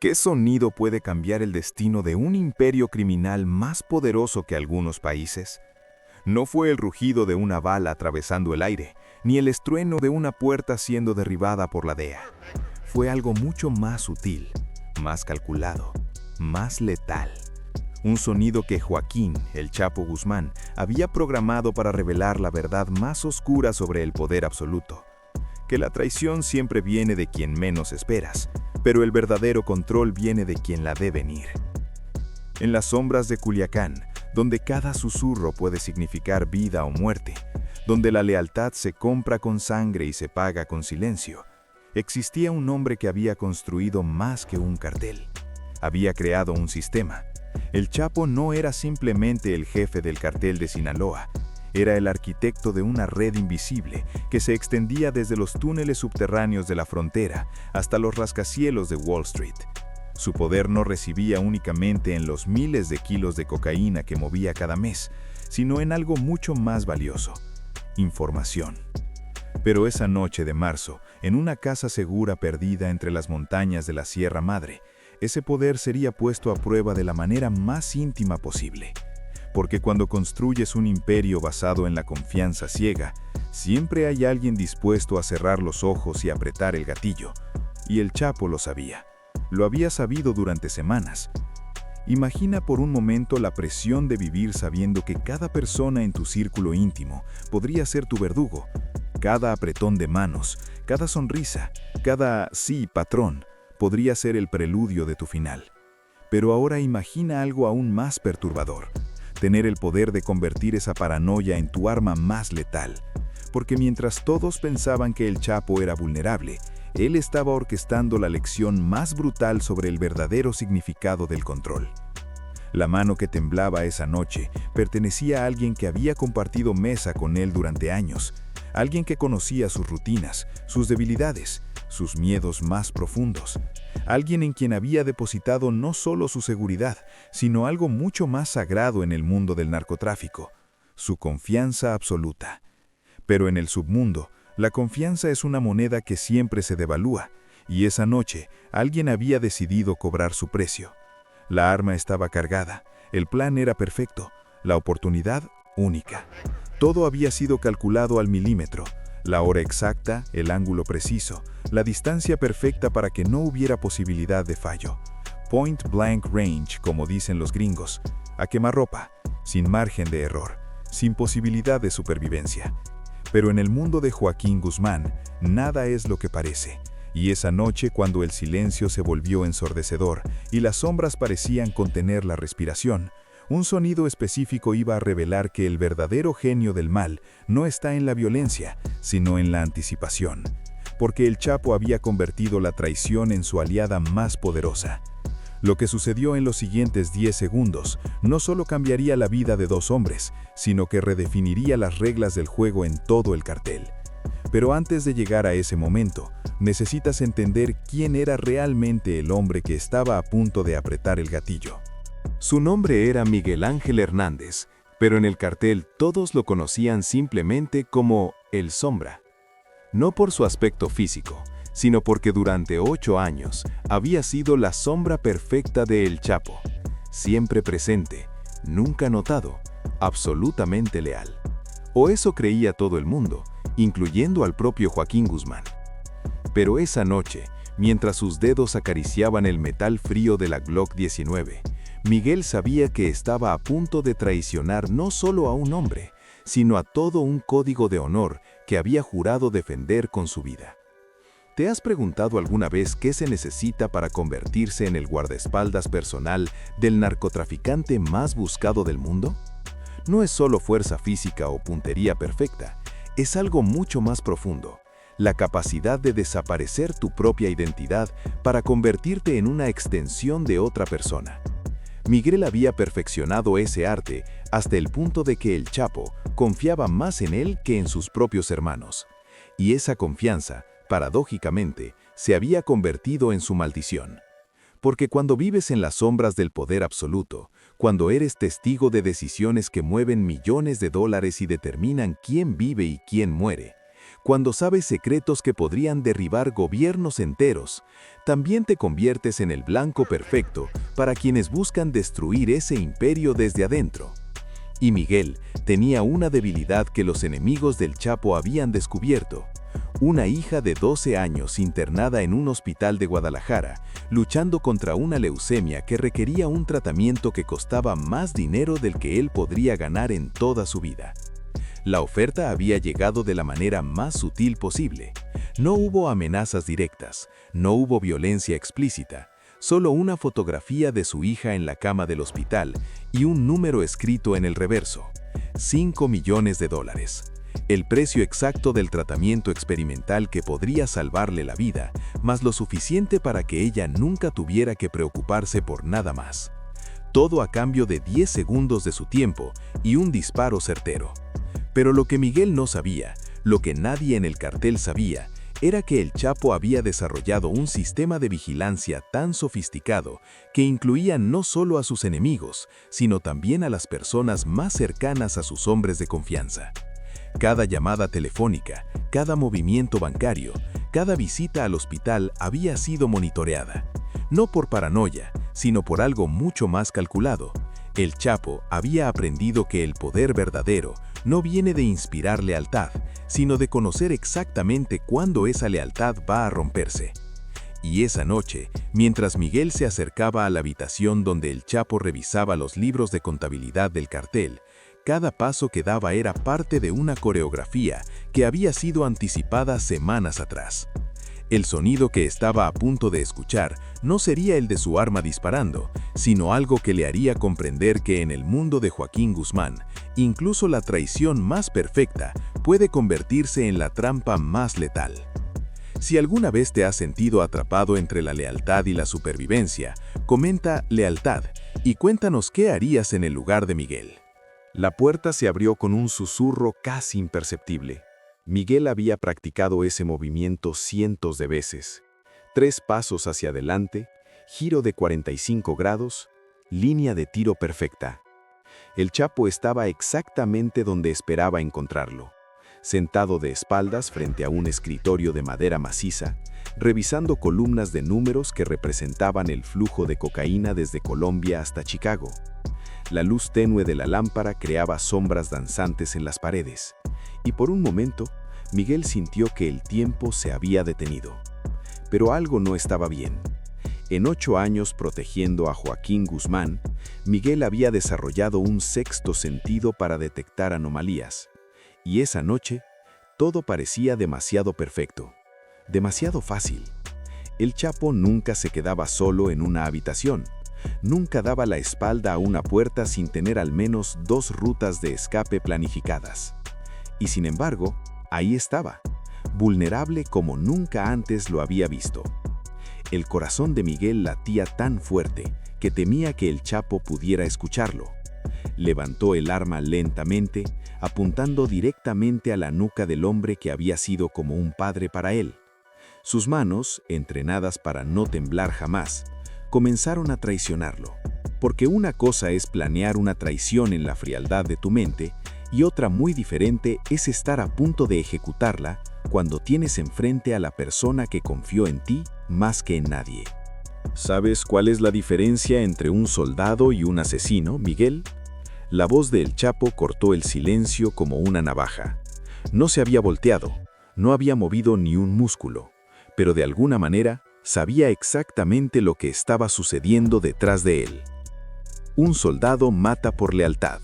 ¿Qué sonido puede cambiar el destino de un imperio criminal más poderoso que algunos países? No fue el rugido de una bala atravesando el aire, ni el estruendo de una puerta siendo derribada por la DEA. Fue algo mucho más sutil, más calculado, más letal. Un sonido que Joaquín, el Chapo Guzmán, había programado para revelar la verdad más oscura sobre el poder absoluto. Que la traición siempre viene de quien menos esperas, pero el verdadero control viene de quien la ve venir. En las sombras de Culiacán, donde cada susurro puede significar vida o muerte, donde la lealtad se compra con sangre y se paga con silencio, existía un hombre que había construido más que un cartel. Había creado un sistema. El Chapo no era simplemente el jefe del cartel de Sinaloa, era el arquitecto de una red invisible que se extendía desde los túneles subterráneos de la frontera hasta los rascacielos de Wall Street. Su poder no residía únicamente en los miles de kilos de cocaína que movía cada mes, sino en algo mucho más valioso: información. Pero esa noche de marzo, en una casa segura perdida entre las montañas de la Sierra Madre, ese poder sería puesto a prueba de la manera más íntima posible. Porque cuando construyes un imperio basado en la confianza ciega, siempre hay alguien dispuesto a cerrar los ojos y apretar el gatillo. Y el Chapo lo sabía. Lo había sabido durante semanas. Imagina por un momento la presión de vivir sabiendo que cada persona en tu círculo íntimo podría ser tu verdugo. Cada apretón de manos, cada sonrisa, cada sí, patrón, podría ser el preludio de tu final. Pero ahora imagina algo aún más perturbador: tener el poder de convertir esa paranoia en tu arma más letal. Porque mientras todos pensaban que el Chapo era vulnerable, él estaba orquestando la lección más brutal sobre el verdadero significado del control. La mano que temblaba esa noche pertenecía a alguien que había compartido mesa con él durante años, alguien que conocía sus rutinas, sus debilidades, sus miedos más profundos, alguien en quien había depositado no solo su seguridad, sino algo mucho más sagrado en el mundo del narcotráfico: su confianza absoluta. Pero en el submundo, la confianza es una moneda que siempre se devalúa, y esa noche alguien había decidido cobrar su precio. La arma estaba cargada, el plan era perfecto, la oportunidad única. Todo había sido calculado al milímetro: la hora exacta, el ángulo preciso, la distancia perfecta para que no hubiera posibilidad de fallo. Point blank range, como dicen los gringos, a quemarropa, sin margen de error, sin posibilidad de supervivencia. Pero en el mundo de Joaquín Guzmán, nada es lo que parece. Y esa noche, cuando el silencio se volvió ensordecedor y las sombras parecían contener la respiración, un sonido específico iba a revelar que el verdadero genio del mal no está en la violencia, sino en la anticipación. Porque el Chapo había convertido la traición en su aliada más poderosa. Lo que sucedió en los siguientes 10 segundos no solo cambiaría la vida de dos hombres, sino que redefiniría las reglas del juego en todo el cartel. Pero antes de llegar a ese momento, necesitas entender quién era realmente el hombre que estaba a punto de apretar el gatillo. Su nombre era Miguel Ángel Hernández, pero en el cartel todos lo conocían simplemente como El Sombra. No por su aspecto físico, sino porque durante 8 años había sido la sombra perfecta de El Chapo. Siempre presente, nunca notado, absolutamente leal. O eso creía todo el mundo, incluyendo al propio Joaquín Guzmán. Pero esa noche, mientras sus dedos acariciaban el metal frío de la Glock 19, Miguel sabía que estaba a punto de traicionar no solo a un hombre, sino a todo un código de honor que había jurado defender con su vida. ¿Te has preguntado alguna vez qué se necesita para convertirse en el guardaespaldas personal del narcotraficante más buscado del mundo? No es solo fuerza física o puntería perfecta, es algo mucho más profundo: la capacidad de desaparecer tu propia identidad para convertirte en una extensión de otra persona. Miguel había perfeccionado ese arte hasta el punto de que el Chapo confiaba más en él que en sus propios hermanos. Y esa confianza, paradójicamente, se había convertido en su maldición. Porque cuando vives en las sombras del poder absoluto, cuando eres testigo de decisiones que mueven millones de dólares y determinan quién vive y quién muere, Cuando sabes secretos que podrían derribar gobiernos enteros, también te conviertes en el blanco perfecto para quienes buscan destruir ese imperio desde adentro. Y Miguel tenía una debilidad que los enemigos del Chapo habían descubierto. Una hija de 12 años internada en un hospital de Guadalajara, luchando contra una leucemia que requería un tratamiento que costaba más dinero del que él podría ganar en toda su vida. La oferta había llegado de la manera más sutil posible. No hubo amenazas directas, no hubo violencia explícita, solo una fotografía de su hija en la cama del hospital y un número escrito en el reverso: $5 millones. El precio exacto del tratamiento experimental que podría salvarle la vida, más lo suficiente para que ella nunca tuviera que preocuparse por nada más. Todo a cambio de 10 segundos de su tiempo y un disparo certero. Pero lo que Miguel no sabía, lo que nadie en el cartel sabía, era que el Chapo había desarrollado un sistema de vigilancia tan sofisticado que incluía no solo a sus enemigos, sino también a las personas más cercanas a sus hombres de confianza. Cada llamada telefónica, cada movimiento bancario, cada visita al hospital había sido monitoreada. No por paranoia, sino por algo mucho más calculado. El Chapo había aprendido que el poder verdadero no viene de inspirar lealtad, sino de conocer exactamente cuándo esa lealtad va a romperse. Y esa noche, mientras Miguel se acercaba a la habitación donde el Chapo revisaba los libros de contabilidad del cartel, cada paso que daba era parte de una coreografía que había sido anticipada semanas atrás. El sonido que estaba a punto de escuchar no sería el de su arma disparando, sino algo que le haría comprender que en el mundo de Joaquín Guzmán, incluso la traición más perfecta puede convertirse en la trampa más letal. Si alguna vez te has sentido atrapado entre la lealtad y la supervivencia, comenta lealtad y cuéntanos qué harías en el lugar de Miguel. La puerta se abrió con un susurro casi imperceptible. Miguel había practicado ese movimiento cientos de veces. 3 pasos hacia adelante, giro de 45 grados, línea de tiro perfecta. El Chapo estaba exactamente donde esperaba encontrarlo, sentado de espaldas frente a un escritorio de madera maciza, revisando columnas de números que representaban el flujo de cocaína desde Colombia hasta Chicago. La luz tenue de la lámpara creaba sombras danzantes en las paredes, y por un momento, Miguel sintió que el tiempo se había detenido. Pero algo no estaba bien. En 8 años protegiendo a Joaquín Guzmán, Miguel había desarrollado un sexto sentido para detectar anomalías. Y esa noche, todo parecía demasiado perfecto, demasiado fácil. El Chapo nunca se quedaba solo en una habitación. Nunca daba la espalda a una puerta sin tener al menos 2 rutas de escape planificadas. Y sin embargo, ahí estaba, vulnerable como nunca antes lo había visto. El corazón de Miguel latía tan fuerte que temía que el Chapo pudiera escucharlo. Levantó el arma lentamente, apuntando directamente a la nuca del hombre que había sido como un padre para él. Sus manos, entrenadas para no temblar jamás, comenzaron a traicionarlo, porque una cosa es planear una traición en la frialdad de tu mente y otra muy diferente es estar a punto de ejecutarla cuando tienes enfrente a la persona que confió en ti más que en nadie. ¿Sabes cuál es la diferencia entre un soldado y un asesino, Miguel? La voz del Chapo cortó el silencio como una navaja. No se había volteado, no había movido ni un músculo, pero de alguna manera sabía exactamente lo que estaba sucediendo detrás de él. Un soldado mata por lealtad.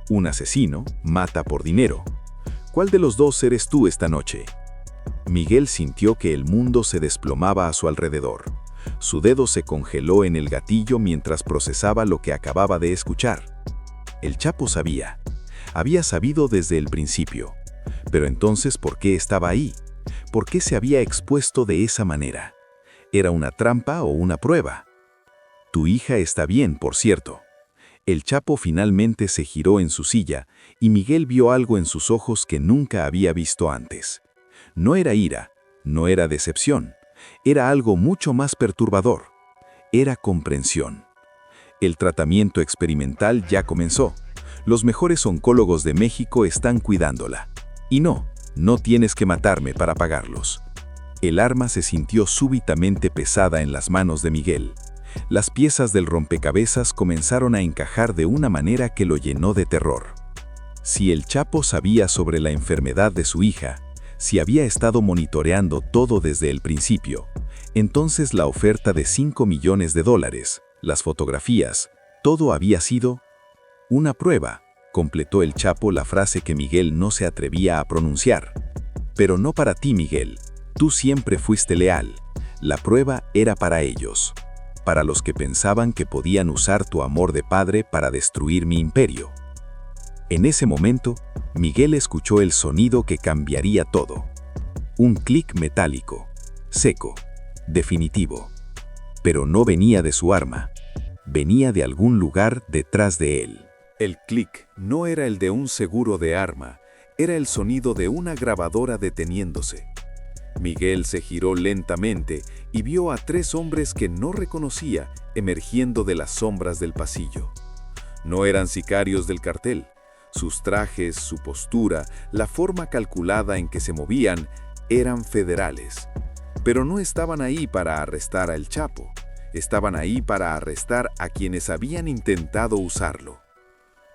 Un asesino mata por dinero. ¿Cuál de los dos eres tú esta noche? Miguel sintió que el mundo se desplomaba a su alrededor. Su dedo se congeló en el gatillo mientras procesaba lo que acababa de escuchar. El Chapo sabía. Había sabido desde el principio. Pero entonces, ¿por qué estaba ahí? ¿Por qué se había expuesto de esa manera? ¿Era una trampa o una prueba? Tu hija está bien, por cierto. El Chapo finalmente se giró en su silla y Miguel vio algo en sus ojos que nunca había visto antes. No era ira, no era decepción, era algo mucho más perturbador. Era comprensión. El tratamiento experimental ya comenzó. Los mejores oncólogos de México están cuidándola. Y no, No tienes que matarme para pagarlos. El arma se sintió súbitamente pesada en las manos de Miguel. Las piezas del rompecabezas comenzaron a encajar de una manera que lo llenó de terror. Si el Chapo sabía sobre la enfermedad de su hija, si había estado monitoreando todo desde el principio, entonces la oferta de $5 millones, las fotografías, todo había sido una prueba. Completó el Chapo la frase que Miguel no se atrevía a pronunciar. Pero no para ti, Miguel. Tú siempre fuiste leal. La prueba era para ellos. Para los que pensaban que podían usar tu amor de padre para destruir mi imperio. En ese momento, Miguel escuchó el sonido que cambiaría todo. Un clic metálico, seco, definitivo. Pero no venía de su arma. Venía de algún lugar detrás de él. El clic no era el de un seguro de arma, era el sonido de una grabadora deteniéndose. Miguel se giró lentamente y vio a 3 hombres que no reconocía emergiendo de las sombras del pasillo. No eran sicarios del cartel. Sus trajes, su postura, la forma calculada en que se movían, eran federales. Pero no estaban ahí para arrestar al Chapo. Estaban ahí para arrestar a quienes habían intentado usarlo.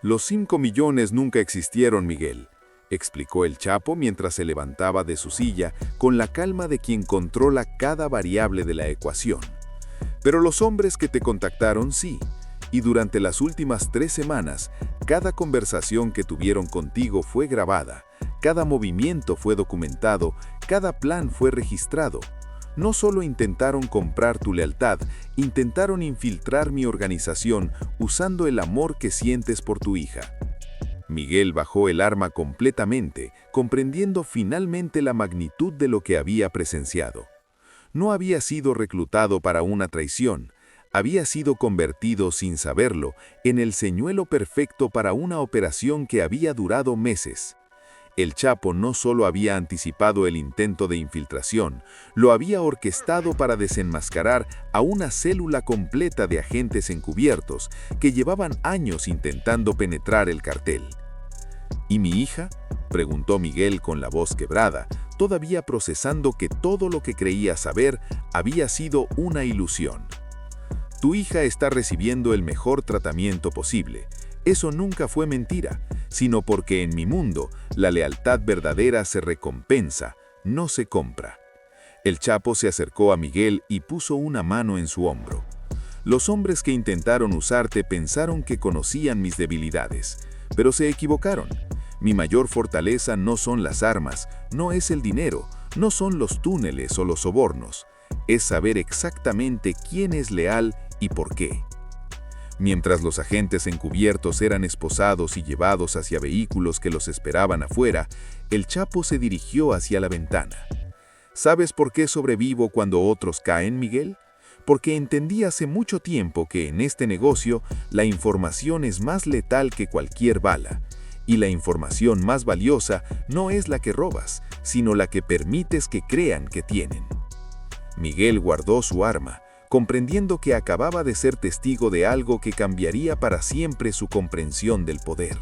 Los 5 millones nunca existieron, Miguel, explicó el Chapo mientras se levantaba de su silla con la calma de quien controla cada variable de la ecuación. Pero los hombres que te contactaron sí, y durante las últimas 3 semanas, cada conversación que tuvieron contigo fue grabada, cada movimiento fue documentado, cada plan fue registrado. No solo intentaron comprar tu lealtad, intentaron infiltrar mi organización usando el amor que sientes por tu hija. Miguel bajó el arma completamente, comprendiendo finalmente la magnitud de lo que había presenciado. No había sido reclutado para una traición, había sido convertido sin saberlo en el señuelo perfecto para una operación que había durado meses. El Chapo no solo había anticipado el intento de infiltración, lo había orquestado para desenmascarar a una célula completa de agentes encubiertos que llevaban años intentando penetrar el cartel. ¿Y mi hija?, preguntó Miguel con la voz quebrada, todavía procesando que todo lo que creía saber había sido una ilusión. Tu hija está recibiendo el mejor tratamiento posible. Eso nunca fue mentira, sino porque en mi mundo la lealtad verdadera se recompensa, no se compra. El Chapo se acercó a Miguel y puso una mano en su hombro. Los hombres que intentaron usarte pensaron que conocían mis debilidades, pero se equivocaron. Mi mayor fortaleza no son las armas, no es el dinero, no son los túneles o los sobornos. Es saber exactamente quién es leal y por qué. Mientras los agentes encubiertos eran esposados y llevados hacia vehículos que los esperaban afuera, el Chapo se dirigió hacia la ventana. ¿Sabes por qué sobrevivo cuando otros caen, Miguel? Porque entendí hace mucho tiempo que en este negocio la información es más letal que cualquier bala. Y la información más valiosa no es la que robas, sino la que permites que crean que tienen. Miguel guardó su arma, comprendiendo que acababa de ser testigo de algo que cambiaría para siempre su comprensión del poder.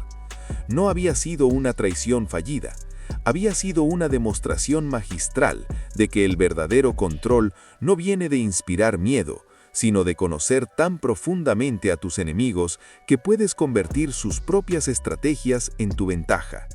No había sido una traición fallida, había sido una demostración magistral de que el verdadero control no viene de inspirar miedo, sino de conocer tan profundamente a tus enemigos que puedes convertir sus propias estrategias en tu ventaja.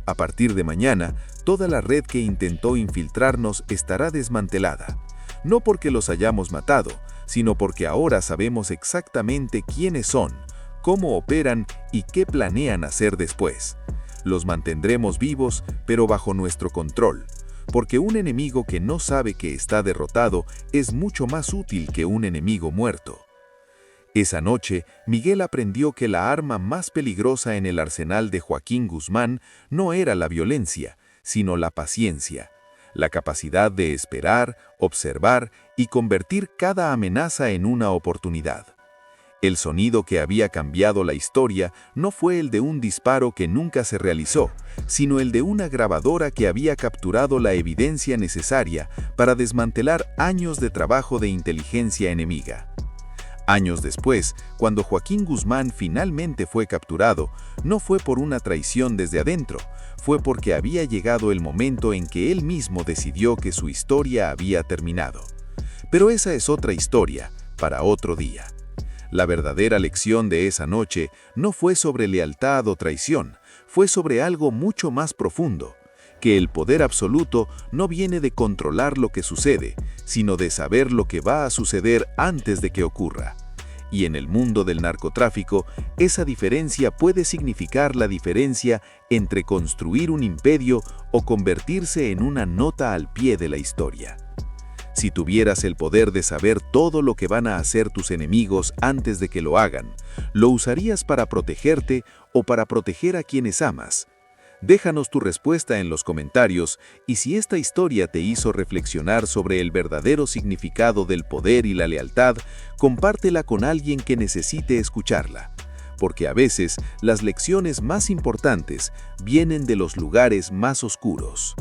A partir de mañana, toda la red que intentó infiltrarnos estará desmantelada. No porque los hayamos matado, sino porque ahora sabemos exactamente quiénes son, cómo operan y qué planean hacer después. Los mantendremos vivos, pero bajo nuestro control, porque un enemigo que no sabe que está derrotado es mucho más útil que un enemigo muerto. Esa noche, Miguel aprendió que la arma más peligrosa en el arsenal de Joaquín Guzmán no era la violencia, sino la paciencia. La capacidad de esperar, observar y convertir cada amenaza en una oportunidad. El sonido que había cambiado la historia no fue el de un disparo que nunca se realizó, sino el de una grabadora que había capturado la evidencia necesaria para desmantelar años de trabajo de inteligencia enemiga. Años después, cuando Joaquín Guzmán finalmente fue capturado, no fue por una traición desde adentro, fue porque había llegado el momento en que él mismo decidió que su historia había terminado. Pero esa es otra historia, para otro día. La verdadera lección de esa noche no fue sobre lealtad o traición, fue sobre algo mucho más profundo, que el poder absoluto no viene de controlar lo que sucede, sino de saber lo que va a suceder antes de que ocurra. Y en el mundo del narcotráfico, esa diferencia puede significar la diferencia entre construir un imperio o convertirse en una nota al pie de la historia. Si tuvieras el poder de saber todo lo que van a hacer tus enemigos antes de que lo hagan, ¿lo usarías para protegerte o para proteger a quienes amas? Déjanos tu respuesta en los comentarios y si esta historia te hizo reflexionar sobre el verdadero significado del poder y la lealtad, compártela con alguien que necesite escucharla. Porque a veces las lecciones más importantes vienen de los lugares más oscuros.